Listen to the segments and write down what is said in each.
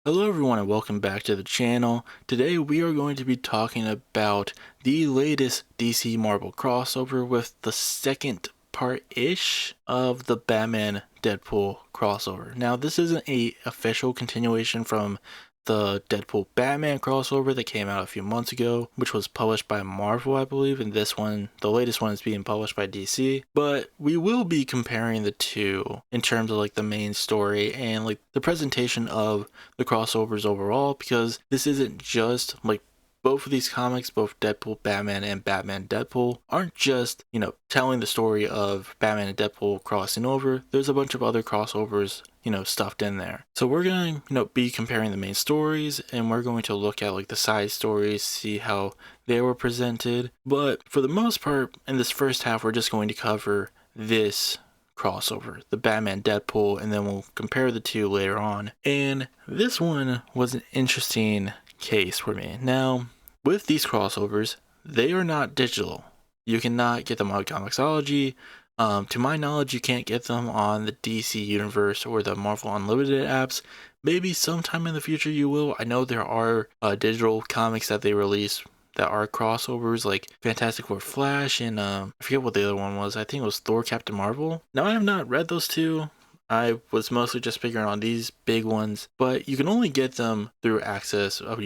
Hello everyone and welcome back to the channel. Today we are going to be talking about the latest DC Marvel crossover with the second part-ish of the Batman Deadpool crossover. Now this isn't a official continuation from the Deadpool Batman crossover that came out a few months ago, which was published by Marvel, I believe, and this one, the latest one, is being published by DC. But we will be comparing the two in terms of like the main story and like the presentation of the crossovers overall, because this isn't just like both of these comics, both Deadpool Batman and Batman Deadpool, aren't just, telling the story of Batman and Deadpool crossing over. There's a bunch of other crossovers, stuffed in there. So we're going to, be comparing the main stories, and we're going to look at like the side stories, see how they were presented. But for the most part, in this first half, we're just going to cover this crossover, the Batman Deadpool, and then we'll compare the two later on. And this one was an interesting case for me. Now, with these crossovers, they are not digital. You cannot get them on Comixology. To my knowledge, you can't get them on the DC Universe or the Marvel Unlimited apps. Maybe sometime in the future you will. I know there are digital comics that they release that are crossovers, like Fantastic Four Flash and I forget what the other one was. I think it was Thor Captain Marvel. Now, I have not read those two. I was mostly just figuring on these big ones, but you can only get them through access of,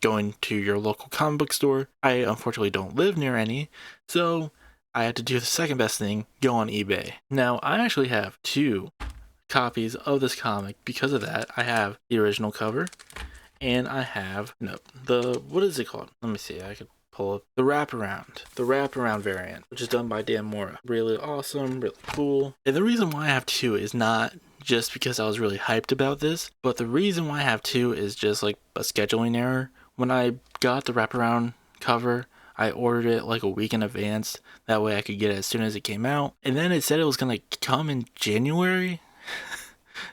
going to your local comic book store. I unfortunately don't live near any, so I had to do the second best thing, go on eBay. Now, I actually have two copies of this comic because of that. I have the original cover, and I have, what is it called? Let me see, I could pull up the wraparound variant, which is done by Dan Mora. Really awesome, really cool. And the reason why I have two is not just because I was really hyped about this, but the reason why I have two is just like a scheduling error. When I got the wraparound cover, I ordered it like a week in advance. That way I could get it as soon as it came out. And then it said it was gonna come in January.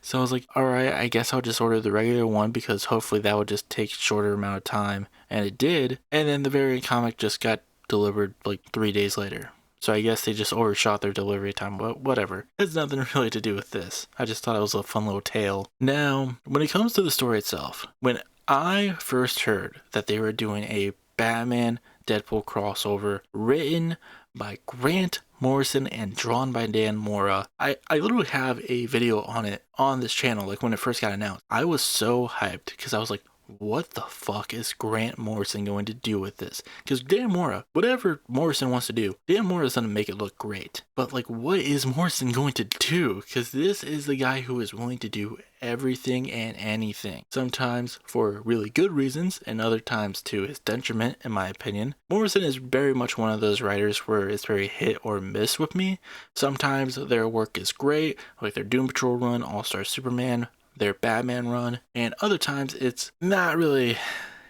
So I was like, alright, I guess I'll just order the regular one because hopefully that would just take a shorter amount of time. And it did. And then the variant comic just got delivered like 3 days later. So I guess they just overshot their delivery time, but whatever. It has nothing really to do with this. I just thought it was a fun little tale. Now, when it comes to the story itself, when I first heard that they were doing a Batman Deadpool crossover written by Grant Morrison and drawn by Dan Mora, I literally have a video on it on this channel, like when it first got announced. I was so hyped because I was like, what the fuck is Grant Morrison going to do with this? Because Dan Mora, whatever Morrison wants to do, Dan Mora is going to make it look great. But like, what is Morrison going to do? Because this is the guy who is willing to do everything and anything. Sometimes for really good reasons, and other times to his detriment, in my opinion. Morrison is very much one of those writers where it's very hit or miss with me. Sometimes their work is great, like their Doom Patrol run, All-Star Superman, their Batman run, and other times it's not really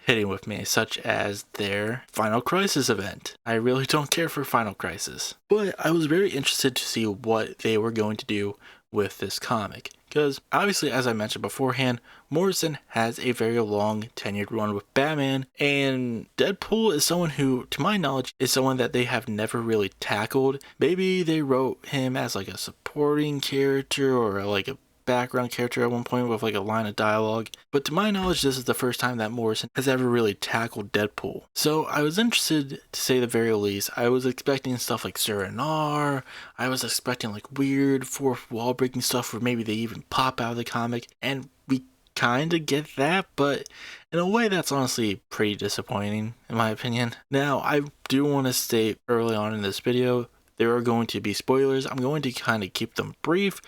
hitting with me, such as their Final Crisis event. I really don't care for Final Crisis, but I was very interested to see what they were going to do with this comic, because obviously, as I mentioned beforehand, Morrison has a very long tenured run with Batman, and Deadpool is someone who, to my knowledge, is someone that they have never really tackled. Maybe they wrote him as like a supporting character or like a background character at one point with like a line of dialogue, but to my knowledge this is the first time that Morrison has ever really tackled Deadpool. So I was interested, to say the very least. I was expecting stuff like Sir I was expecting like weird fourth wall breaking stuff where maybe they even pop out of the comic, and we kind of get that, but in a way that's honestly pretty disappointing in my opinion. Now, I do want to state early on in this video, there are going to be spoilers. I'm going to kind of keep them brief,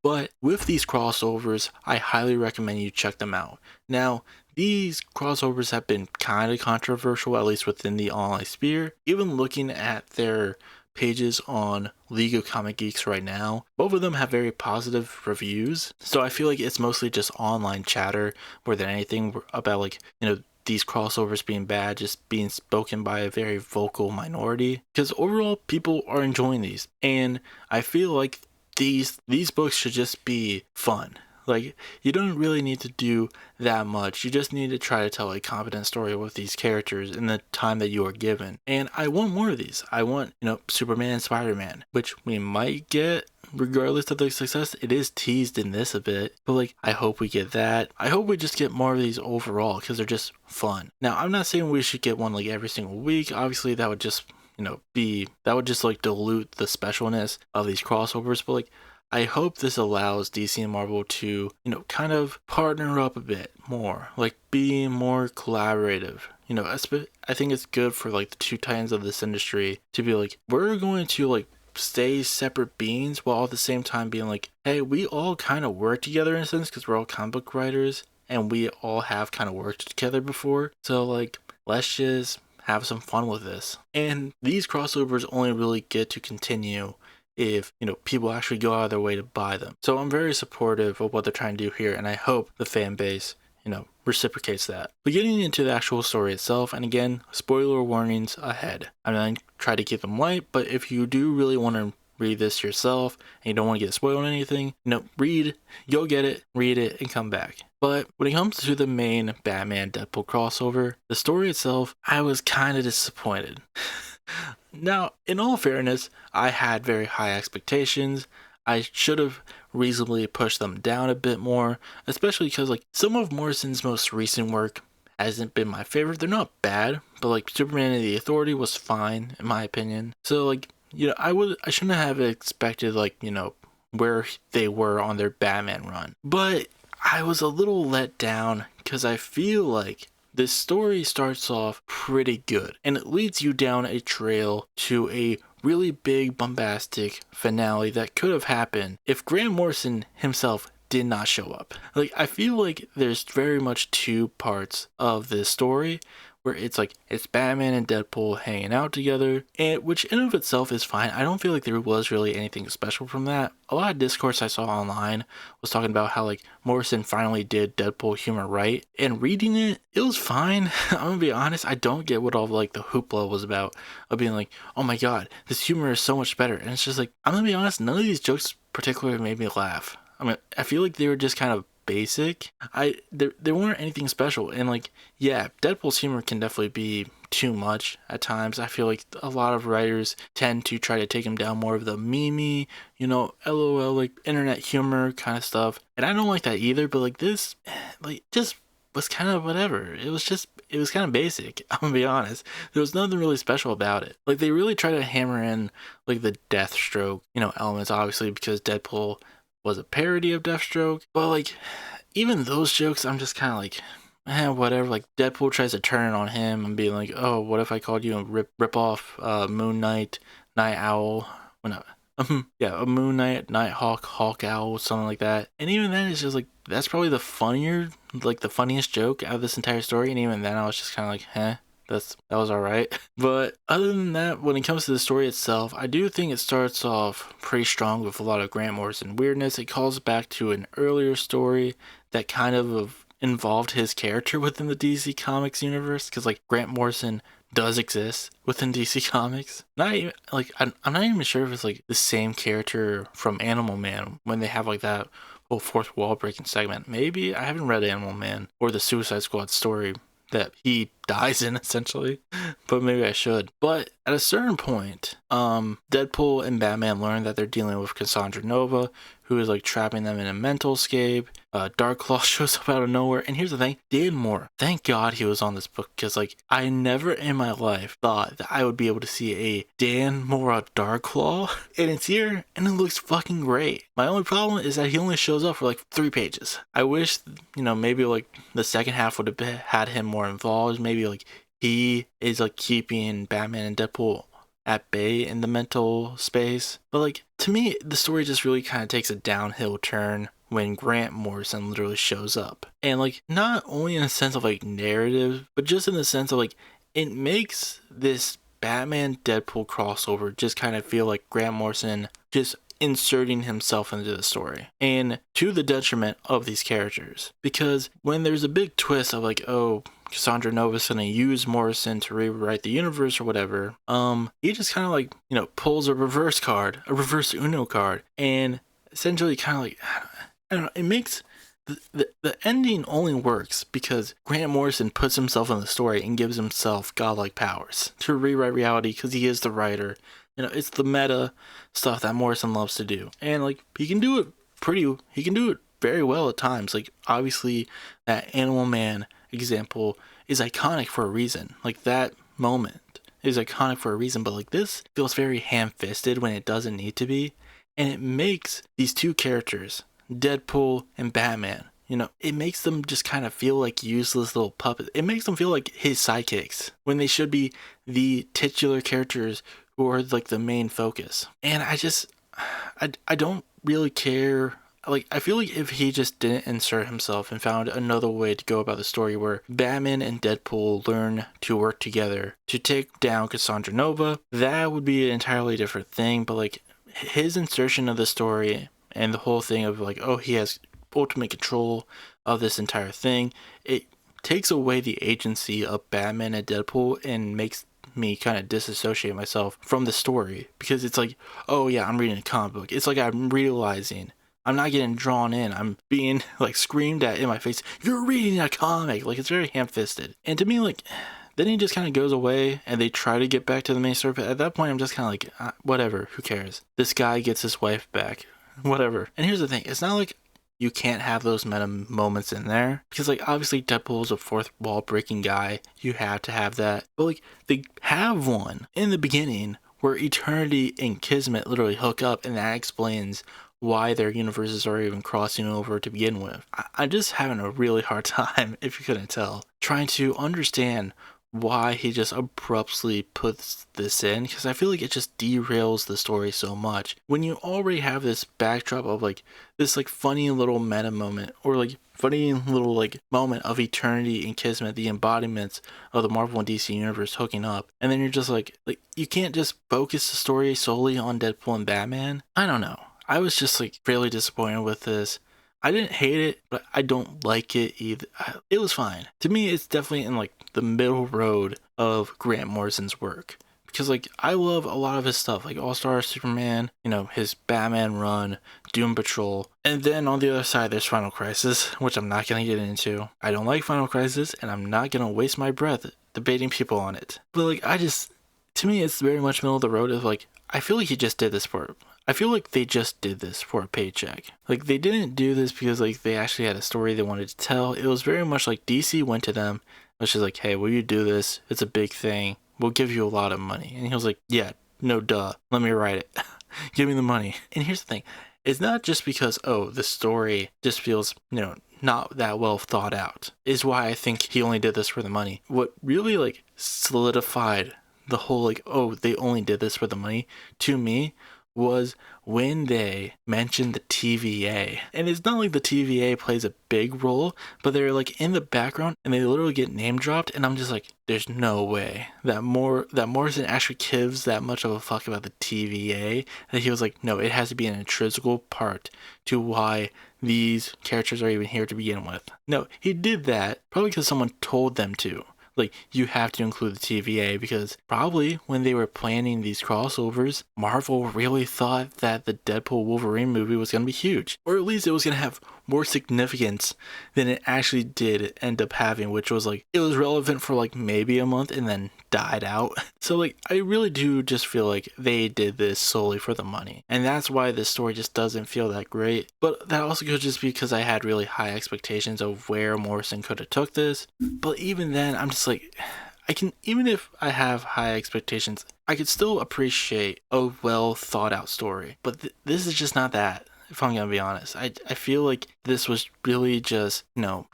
but with these crossovers, I highly recommend you check them out. Now, these crossovers have been kind of controversial, at least within the online sphere. Even looking at their pages on League of Comic Geeks right now, both of them have very positive reviews. So I feel like it's mostly just online chatter more than anything about like, these crossovers being bad, just being spoken by a very vocal minority. Because overall, people are enjoying these. And I feel like these books should just be fun. Like, you don't really need to do that much. You just need to try to tell a competent story with these characters in the time that you are given. And I want more of these. I want, Superman and Spider-Man, which we might get regardless of the success. It is teased in this a bit, but like, I hope we get that. I hope we just get more of these overall because they're just fun. Now, I'm not saying we should get one like every single week. Obviously, that would just that would just like dilute the specialness of these crossovers, but like, I hope this allows DC and Marvel to, kind of partner up a bit more, like be more collaborative. I think it's good for like the two titans of this industry to be like, we're going to like stay separate beings while at the same time being like, hey, we all kind of work together in a sense because we're all comic book writers and we all have kind of worked together before. So like, let's just have some fun with this. And these crossovers only really get to continue if people actually go out of their way to buy them. So I'm very supportive of what they're trying to do here, and I hope the fan base reciprocates that. But getting into the actual story itself, and again, spoiler warnings ahead. I'm going to try to keep them light, but if you do really want to read this yourself and you don't want to get spoiled on anything, go get it, read it, and come back. But when it comes to the main Batman Deadpool crossover, the story itself, I was kind of disappointed. Now, in all fairness, I had very high expectations. I should have reasonably pushed them down a bit more, especially because like some of Morrison's most recent work hasn't been my favorite. They're not bad, but like Superman and the Authority was fine in my opinion. So like, I shouldn't have expected like, where they were on their Batman run. But I was a little let down because I feel like this story starts off pretty good and it leads you down a trail to a really big bombastic finale that could have happened if Grant Morrison himself did not show up. Like, I feel like there's very much two parts of this story where it's like it's Batman and Deadpool hanging out together, and which in of itself is fine. I don't feel like there was really anything special from that. A lot of discourse I saw online was talking about how like Morrison finally did Deadpool humor right, and reading it was fine. I'm gonna be honest, I don't get what all like the hoopla was about of being like, oh my god, this humor is so much better, and it's just like, I'm gonna be honest, none of these jokes particularly made me laugh. I mean, I feel like they were just kind of basic. There weren't anything special, and like, yeah, Deadpool's humor can definitely be too much at times. I feel like a lot of writers tend to try to take him down more of the meme, LOL, like internet humor kind of stuff, and I don't like that either. But like this, like just was kind of whatever. It was kind of basic. I'm gonna be honest. There was nothing really special about it. Like they really try to hammer in like the Deathstroke, elements, obviously because Deadpool was a parody of Deathstroke, but like even those jokes, I'm just kind of like, whatever. Like Deadpool tries to turn it on him and being like, oh, what if I called you a rip off Moon Knight, Night Owl, a Moon Knight, Nighthawk, Hawk Owl, something like that. And even then, it's just like that's probably the funniest joke out of this entire story. And even then, I was just kind of like, that was alright. But other than that, when it comes to the story itself, I do think it starts off pretty strong with a lot of Grant Morrison weirdness. It calls back to an earlier story that kind of involved his character within the DC Comics universe, because like Grant Morrison does exist within DC Comics. Not even like I'm not even sure if it's like the same character from Animal Man when they have like that whole fourth wall breaking segment. Maybe I haven't read Animal Man or the Suicide Squad story that he dies in essentially, but maybe I should. But at a certain point, Deadpool and Batman learn that they're dealing with Cassandra Nova, who is like trapping them in a mental scape. Darkclaw shows up out of nowhere, and here's the thing, Dan Moore, thank God he was on this book, because like I never in my life thought that I would be able to see a Dan Moore Darkclaw, and it's here, and it looks fucking great. My only problem is that he only shows up for like 3 pages. I wish, maybe like the second half would have had him more involved. Maybe like he is like keeping Batman and Deadpool at bay in the mental space. But like, to me, the story just really kind of takes a downhill turn when Grant Morrison literally shows up. And like, not only in a sense of like narrative, but just in the sense of like, it makes this Batman Deadpool crossover just kind of feel like Grant Morrison just inserting himself into the story, and to the detriment of these characters. Because when there's a big twist of like, oh, Cassandra Nova's gonna use Morrison to rewrite the universe or whatever, he just kind of like, pulls a reverse Uno card, and essentially kind of like, I don't know, it makes the ending only works because Grant Morrison puts himself in the story and gives himself godlike powers to rewrite reality because he is the writer. It's the meta stuff that Morrison loves to do. And like he can do it very well at times. Like obviously that Animal Man example is iconic for a reason. Like that moment is iconic for a reason, but like this feels very ham-fisted when it doesn't need to be. And it makes these two characters, Deadpool and Batman, it makes them just kind of feel like useless little puppets. It makes them feel like his sidekicks when they should be the titular characters who are like the main focus. And I don't really care. Like, I feel like if he just didn't insert himself and found another way to go about the story where Batman and Deadpool learn to work together to take down Cassandra Nova, that would be an entirely different thing. But like his insertion of the story and the whole thing of like, oh, he has ultimate control of this entire thing, it takes away the agency of Batman and Deadpool and makes me kind of disassociate myself from the story, because it's like, oh yeah, I'm reading a comic book. It's like I'm realizing I'm not getting drawn in. I'm being like screamed at in my face, you're reading a comic. Like it's very ham-fisted. And to me, like, then he just kind of goes away and they try to get back to the main story. But at that point, I'm just kind of like, whatever, who cares? This guy gets his wife back, whatever. And here's the thing, it's not like you can't have those meta moments in there, because like obviously Deadpool's a fourth wall breaking guy. You have to have that. But like they have one in the beginning where Eternity and Kismet literally hook up, and that explains why their universes are even crossing over to begin with. I'm just having a really hard time, if you couldn't tell, trying to understand why he just abruptly puts this in, because I feel like it just derails the story so much. When you already have this backdrop of like this like funny little meta moment, or like funny little like moment of Eternity and Kismet, the embodiments of the Marvel and DC universe hooking up, and then you're just like you can't just focus the story solely on Deadpool and Batman. I don't know. I was just like fairly disappointed with this. I didn't hate it, but I don't like it either. It was fine. To me, it's definitely in like the middle road of Grant Morrison's work. Because like I love a lot of his stuff, like All-Star Superman, his Batman run, Doom Patrol. And then on the other side, there's Final Crisis, which I'm not going to get into. I don't like Final Crisis, and I'm not going to waste my breath debating people on it. But like to me, it's very much middle of the road of like, I feel like I feel like they just did this for a paycheck. Like they didn't do this because like they actually had a story they wanted to tell. It was very much like DC went to them, which is like, hey, will you do this? It's a big thing. We'll give you a lot of money. And he was like, yeah, no duh. Let me write it. Give me the money. And here's the thing. It's not just because, oh, the story just feels, not that well thought out, is why I think he only did this for the money. What really like solidified the whole like, oh, they only did this for the money, to me, was when they mentioned the TVA. And it's not like the TVA plays a big role, but they're like in the background and they literally get name dropped, and I'm just like, there's no way that Morrison actually gives that much of a fuck about the TVA, that he was like, no, it has to be an intrinsic part to why these characters are even here to begin with. No, he did that probably because someone told them to. Like, you have to include the TVA, because probably when they were planning these crossovers, Marvel really thought that the Deadpool Wolverine movie was going to be huge. Or at least it was going to have more significance than it actually did end up having, which was like, it was relevant for like maybe a month and then died out. So like, I really do just feel like they did this solely for the money. And that's why this story just doesn't feel that great. But that also could just be because I had really high expectations of where Morrison could have took this. But even then, I'm just like, even if I have high expectations, I could still appreciate a well thought out story. But this is just not that, if I'm gonna be honest. I feel like this was really just,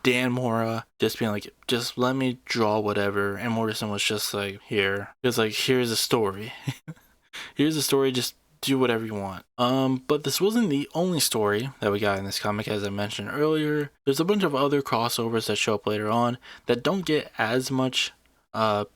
Dan Mora just being like, just let me draw whatever, and Morrison was just like, here's a story. Here's a story, just do whatever you want. But this wasn't the only story that we got in this comic, as I mentioned earlier. There's a bunch of other crossovers that show up later on that don't get as much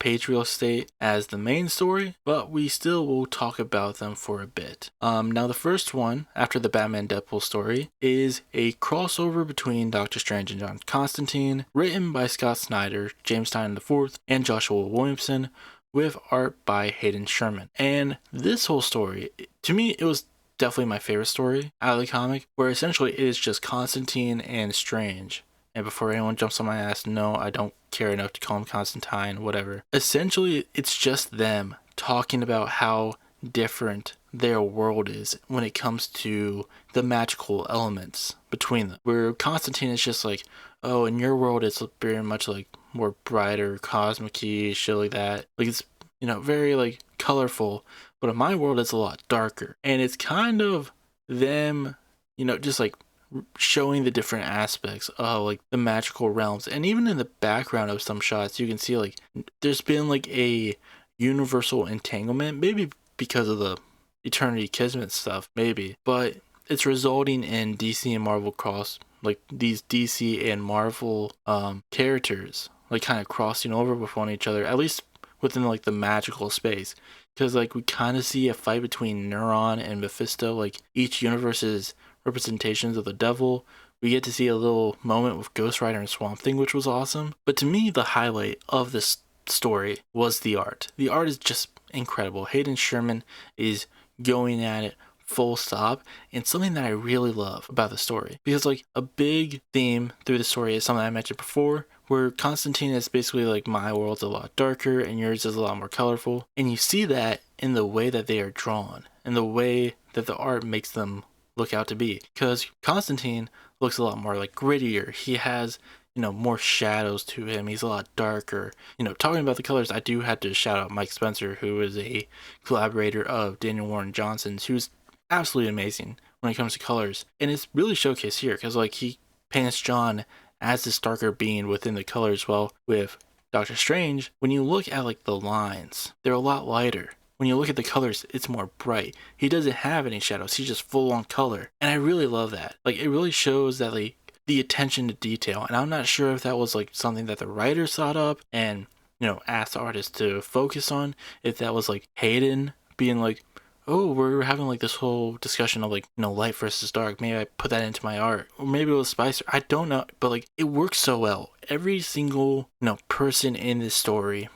page real estate as the main story, but we still will talk about them for a bit. Now the first one, after the Batman Deadpool story, is a crossover between Doctor Strange and John Constantine, written by Scott Snyder, James Tynion IV, and Joshua Williamson, with art by Hayden Sherman. And this whole story, to me, it was definitely my favorite story out of the comic, where essentially it is just Constantine and Strange. And before anyone jumps on my ass, no, I don't care enough to call him Constantine, whatever. Essentially, it's just them talking about how different their world is when it comes to the magical elements between them. Where Constantine is just like, oh, in your world it's very much like more brighter, cosmic-y, shit like that. Like it's, very like colorful. But in my world it's a lot darker. And it's kind of them, just like showing the different aspects of like the magical realms. And even in the background of some shots you can see like there's been like a universal entanglement, maybe because of the Eternity Kismet stuff, maybe, but it's resulting in DC and Marvel cross, like these DC and Marvel characters like kind of crossing over with one each other, at least within like the magical space, because like we kind of see a fight between Neuron and Mephisto, like each universe's representations of the devil. We get to see a little moment with Ghost Rider and Swamp Thing, which was awesome. But to me, the highlight of this story was the art. The art is just incredible. Hayden Sherman is going at it full stop, and something that I really love about the story, because like a big theme through the story is something I mentioned before, where Constantine is basically like, my world's a lot darker and yours is a lot more colorful, and you see that in the way that they are drawn and the way that the art makes them look out to be, because Constantine looks a lot more like grittier. He has more shadows to him. He's a lot darker. Talking about the colors, I do have to shout out Mike Spencer, who is a collaborator of Daniel Warren Johnson's, who's absolutely amazing when it comes to colors. And it's really showcased here, because like he paints John as this darker being within the colors. Well, with Doctor Strange, when you look at like the lines, they're a lot lighter. When you look at the colors, it's more bright. He doesn't have any shadows. He's just full on color. And I really love that. Like, it really shows that like the attention to detail. And I'm not sure if that was like something that the writer thought up and, asked the artist to focus on. If that was like Hayden being like, oh, we're having like this whole discussion of like, light versus dark. Maybe I put that into my art. Or maybe it was Spicer. I don't know. But like, it works so well. Every single, person in this story,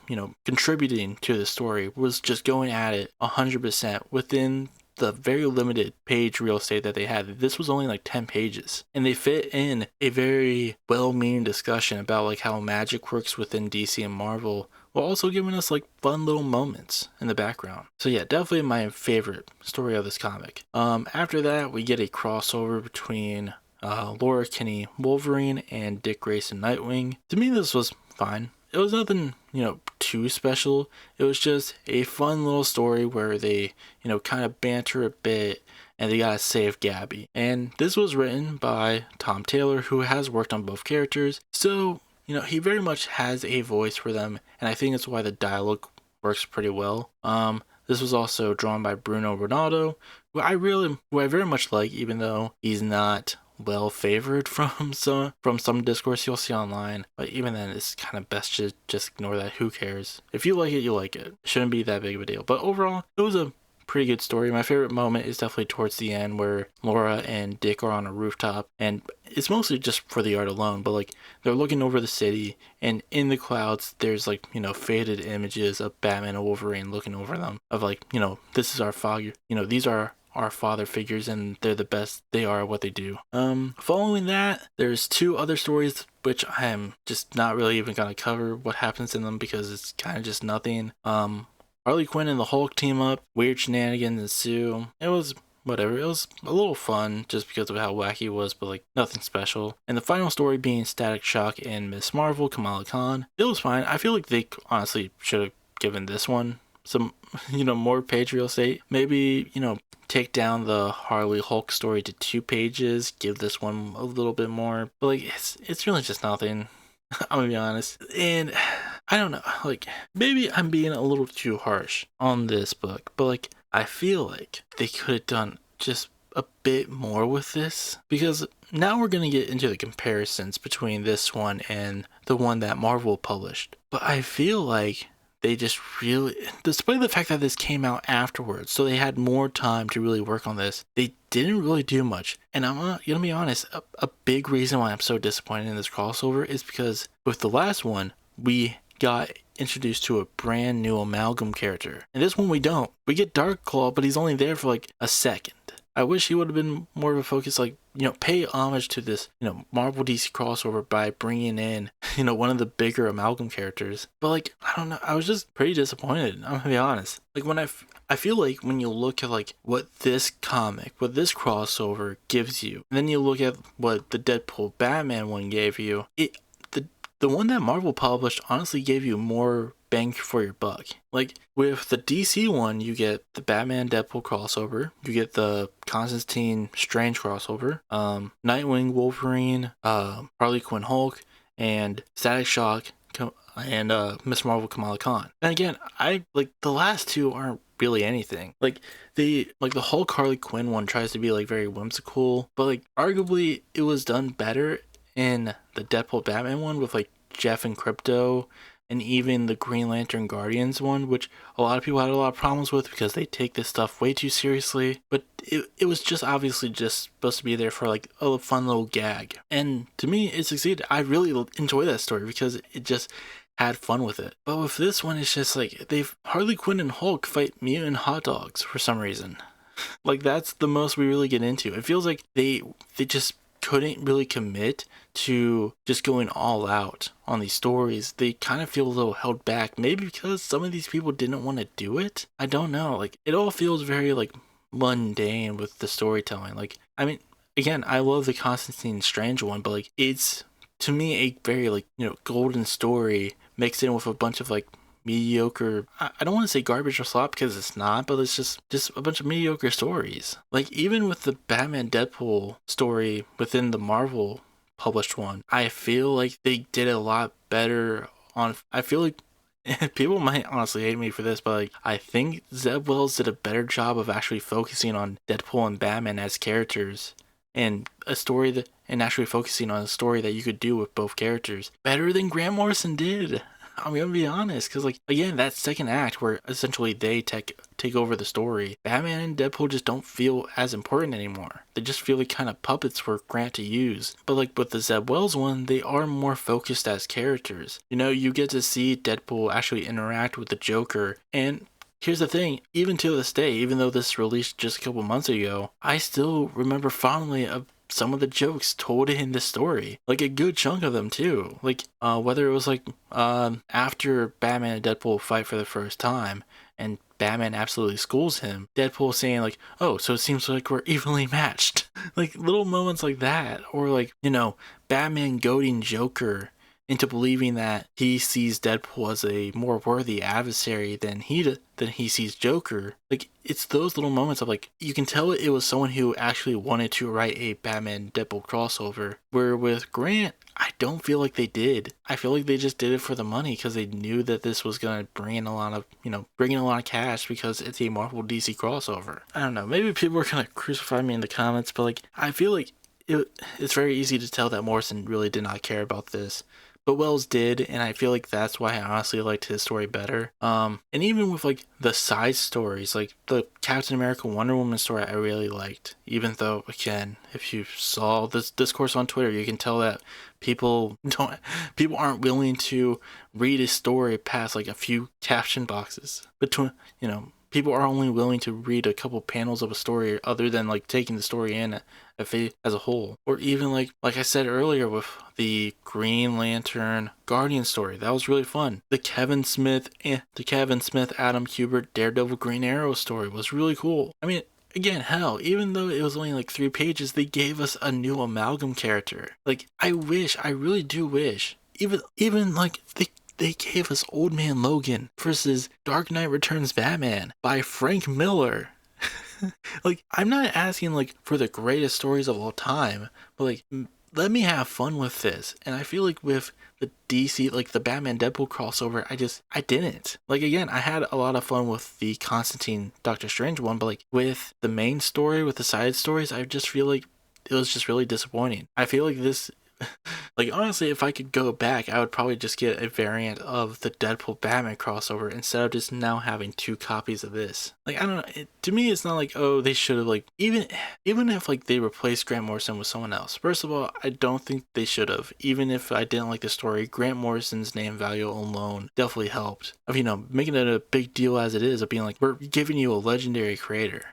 contributing to the story was just going at it 100% within the very limited page real estate that they had. This was only like 10 pages, and they fit in a very well-meaning discussion about like how magic works within DC and Marvel, while also giving us like fun little moments in the background. So yeah, definitely my favorite story of this comic. After that, we get a crossover between Laura Kinney Wolverine and Dick Grayson Nightwing. To me, this was fine. It was nothing, too special. It was just a fun little story where they, kind of banter a bit, and they gotta save Gabby. And this was written by Tom Taylor, who has worked on both characters. So, he very much has a voice for them, and I think that's why the dialogue works pretty well. This was also drawn by Bruno Renato, who I very much like, even though he's not well favored from some discourse you'll see online. But even then, it's kind of best to just ignore that. Who cares? If you like it, you like it. It shouldn't be that big of a deal. But overall, it was a pretty good story. My favorite moment is definitely towards the end, where Laura and Dick are on a rooftop, and it's mostly just for the art alone, but like they're looking over the city, and in the clouds there's like faded images of Batman and Wolverine looking over them, of like, this is our father, these are our father figures, and they're the best. They are what they do. Following that, there's two other stories which I'm just not really even gonna cover what happens in them, because it's kind of just nothing. Harley Quinn and the Hulk team up, weird shenanigans ensue. It was whatever. It was a little fun just because of how wacky it was, but like nothing special. And the final story being Static Shock and Miss Marvel, Kamala Khan. It was fine. I feel like they honestly should have given this one some, more page real estate. Maybe, take down the Harley Hulk story to 2 pages, give this one a little bit more. But like, it's really just nothing. I'm gonna be honest. And I don't know, like, maybe I'm being a little too harsh on this book, but like, I feel like they could have done just a bit more with this, because now we're gonna get into the comparisons between this one and the one that Marvel published. But I feel like they just really, despite the fact that this came out afterwards, so they had more time to really work on this, they didn't really do much. And I'm gonna be honest, a big reason why I'm so disappointed in this crossover is because with the last one, we got introduced to a brand new Amalgam character. And this one we don't. We get Dark Claw, but he's only there for like a second. I wish he would have been more of a focus, like, pay homage to this, Marvel DC crossover by bringing in, one of the bigger amalgam characters. But like, I don't know, I was just pretty disappointed. I'm gonna be honest. Like I feel like when you look at like what this crossover gives you, and then you look at what the Deadpool Batman one gave you, the one that Marvel published honestly gave you more bang for your buck. Like with the DC one, you get the Batman Deadpool crossover, you get the Constantine Strange crossover, Nightwing Wolverine, Harley Quinn Hulk, and Static Shock and Miss Marvel Kamala Khan. And again, I like the last two aren't really anything. Like the Hulk Harley Quinn one tries to be like very whimsical, but like arguably it was done better in the Deadpool Batman one with like Jeff and Crypto, and even the Green Lantern Guardians one, which a lot of people had a lot of problems with because they take this stuff way too seriously. But it was just obviously just supposed to be there for like a fun little gag. And to me, it succeeded. I really enjoy that story because it just had fun with it. But with this one, it's just like Harley Quinn and Hulk fight mutant hot dogs for some reason. Like that's the most we really get into. It feels like they just couldn't really commit to just going all out on these stories. They kind of feel a little held back, maybe because some of these people didn't want to do it. I don't know. Like it all feels very like mundane with the storytelling. Like I mean, again, I love the Constantine Strange one, but like it's to me a very like golden story mixed in with a bunch of like mediocre, I don't want to say garbage or slop because it's not, but it's just a bunch of mediocre stories. Like even with the Batman Deadpool story within the Marvel published one, I feel like they did a lot better on, I feel like people might honestly hate me for this, but like I think Zeb Wells did a better job of actually focusing on Deadpool and Batman as characters and a story that, and actually focusing on a story that you could do with both characters better than Grant Morrison did. I'm gonna be honest, because like again, that second act where essentially they take over the story, Batman and Deadpool just don't feel as important anymore. They just feel like kind of puppets for Grant to use. But like with the Zeb Wells one, they are more focused as characters. You get to see Deadpool actually interact with the Joker, and here's the thing, even to this day, even though this released just a couple months ago, I still remember fondly of some of the jokes told in the story, like a good chunk of them too. Like whether it was like after Batman and Deadpool fight for the first time and Batman absolutely schools him, Deadpool saying like, oh, so it seems like we're evenly matched. Like little moments like that, or like Batman goading Joker into believing that he sees Deadpool as a more worthy adversary than he sees Joker. Like it's those little moments of like, you can tell it was someone who actually wanted to write a Batman Deadpool crossover. Where with Grant, I don't feel like they did. I feel like they just did it for the money because they knew that this was gonna bring in a lot of cash because it's a Marvel DC crossover. I don't know. Maybe people are gonna crucify me in the comments, but like I feel like it's very easy to tell that Morrison really did not care about this. But Wells did, and I feel like that's why I honestly liked his story better. And even with like the side stories, like the Captain America Wonder Woman story, I really liked. Even though, again, if you saw this discourse on Twitter, you can tell that people aren't willing to read a story past like a few caption boxes. People are only willing to read a couple panels of a story other than like taking the story in as a whole. Or even like I said earlier with the Green Lantern Guardian story, that was really fun. The Kevin Smith, Adam Kubert Daredevil Green Arrow story was really cool. I mean, again, hell, even though it was only like 3 pages, they gave us a new amalgam character. Like I really do wish, even like they gave us Old Man Logan versus Dark Knight Returns Batman by Frank Miller. Like, I'm not asking like for the greatest stories of all time, but like let me have fun with this. And I feel like with the DC, like the Batman Deadpool crossover, I didn't. Like again, I had a lot of fun with the Constantine Doctor Strange one, but like with the main story, with the side stories, I just feel like it was just really disappointing. I feel like this Like, honestly, if I could go back, I would probably just get a variant of the Deadpool Batman crossover instead of just now having two copies of this. Like, I don't know. To me, it's not like, oh, they should have, like, even if like they replaced Grant Morrison with someone else. First of all, I don't think they should have. Even if I didn't like the story, Grant Morrison's name value alone definitely helped. Of, you know, making it a big deal as it is, of being like, we're giving you a legendary creator.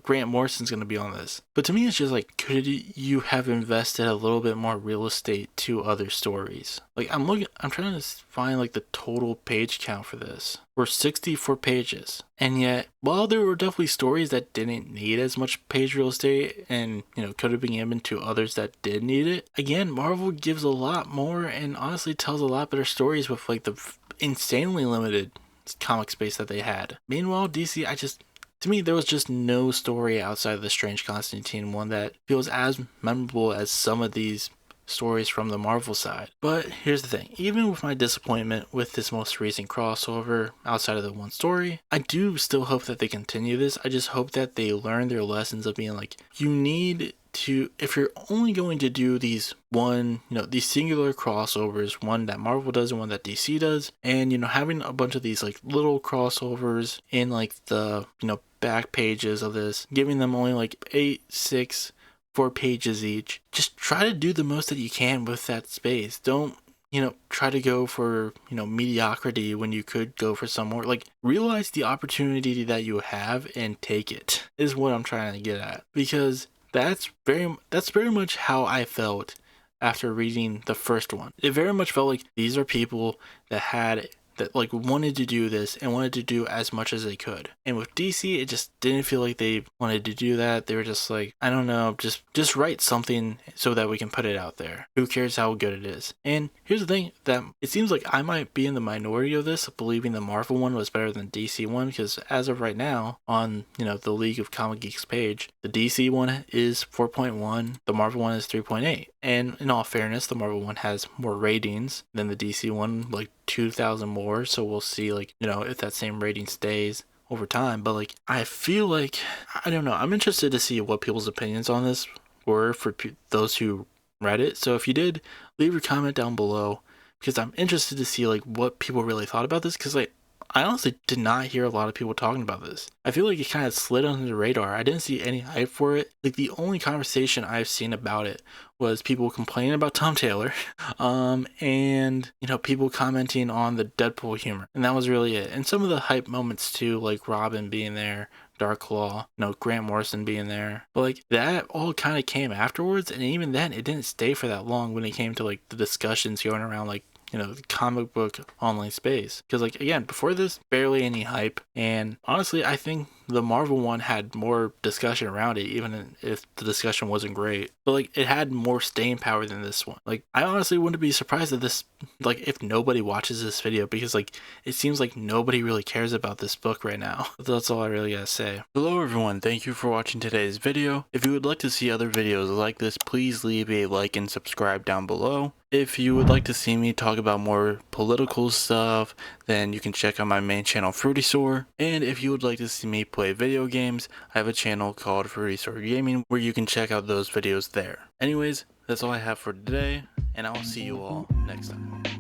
Grant Morrison's gonna be on this. But to me, it's just like, could you have invested a little bit more real estate to other stories? Like, I'm trying to find like the total page count for this. We're 64 pages. And yet, while there were definitely stories that didn't need as much page real estate and, you know, could have been given to others that did need it, again, Marvel gives a lot more and honestly tells a lot better stories with like the insanely limited comic space that they had. Meanwhile, DC, to me, there was just no story outside of the Strange Constantine one that feels as memorable as some of these stories from the Marvel side. But here's the thing, even with my disappointment with this most recent crossover outside of the one story, I do still hope that they continue this. I just hope that they learn their lessons of being like, you need to, if you're only going to do these these singular crossovers, one that Marvel does and one that DC does, and, you know, having a bunch of these like little crossovers in like the, you know, back pages of this, giving them only like 8, 6, 4 pages each. Just try to do the most that you can with that space. Don't, you know, try to go for, you know, mediocrity when you could go for some more. Like, realize the opportunity that you have and take it, is what I'm trying to get at. Because that's very much how I felt after reading the first one. It very much felt like these are people that like wanted to do this and wanted to do as much as they could. And with DC, it just didn't feel like they wanted to do that. They were just like, I don't know, just write something so that we can put it out there. Who cares how good it is? And here's the thing, that it seems like I might be in the minority of this, believing the Marvel one was better than the DC one, because as of right now, on, you know, the League of Comic Geeks page, the DC one is 4.1, the Marvel one is 3.8. And in all fairness, the Marvel one has more ratings than the DC one, like 2,000 more, so we'll see, like, you know, if that same rating stays over time. But like, I feel like, I don't know, I'm interested to see what people's opinions on this were for those who read it. So if you did, leave your comment down below, because I'm interested to see like what people really thought about this, because like, I honestly did not hear a lot of people talking about this. I feel like it kind of slid under the radar. I didn't see any hype for it. Like, the only conversation I've seen about it was people complaining about Tom Taylor, and, you know, people commenting on the Deadpool humor. And that was really it. And some of the hype moments too, like Robin being there, Darklaw, you know, Grant Morrison being there. But like, that all kind of came afterwards, and even then, it didn't stay for that long when it came to like the discussions going around, like, you know, the comic book online space. Because like, again, before this, barely any hype. And honestly, I think the Marvel one had more discussion around it, even if the discussion wasn't great. But like, it had more staying power than this one. Like, I honestly wouldn't be surprised if this, like, if nobody watches this video, because like, it seems like nobody really cares about this book right now. That's all I really gotta say. Hello everyone, thank you for watching today's video. If you would like to see other videos like this, please leave a like and subscribe down below. If you would like to see me talk about more political stuff, then you can check out my main channel, Fruity Soar. And if you would like to see me play video games, I have a channel called Fruity Soar Gaming, where you can check out those videos there. Anyways, that's all I have for today, and I will see you all next time.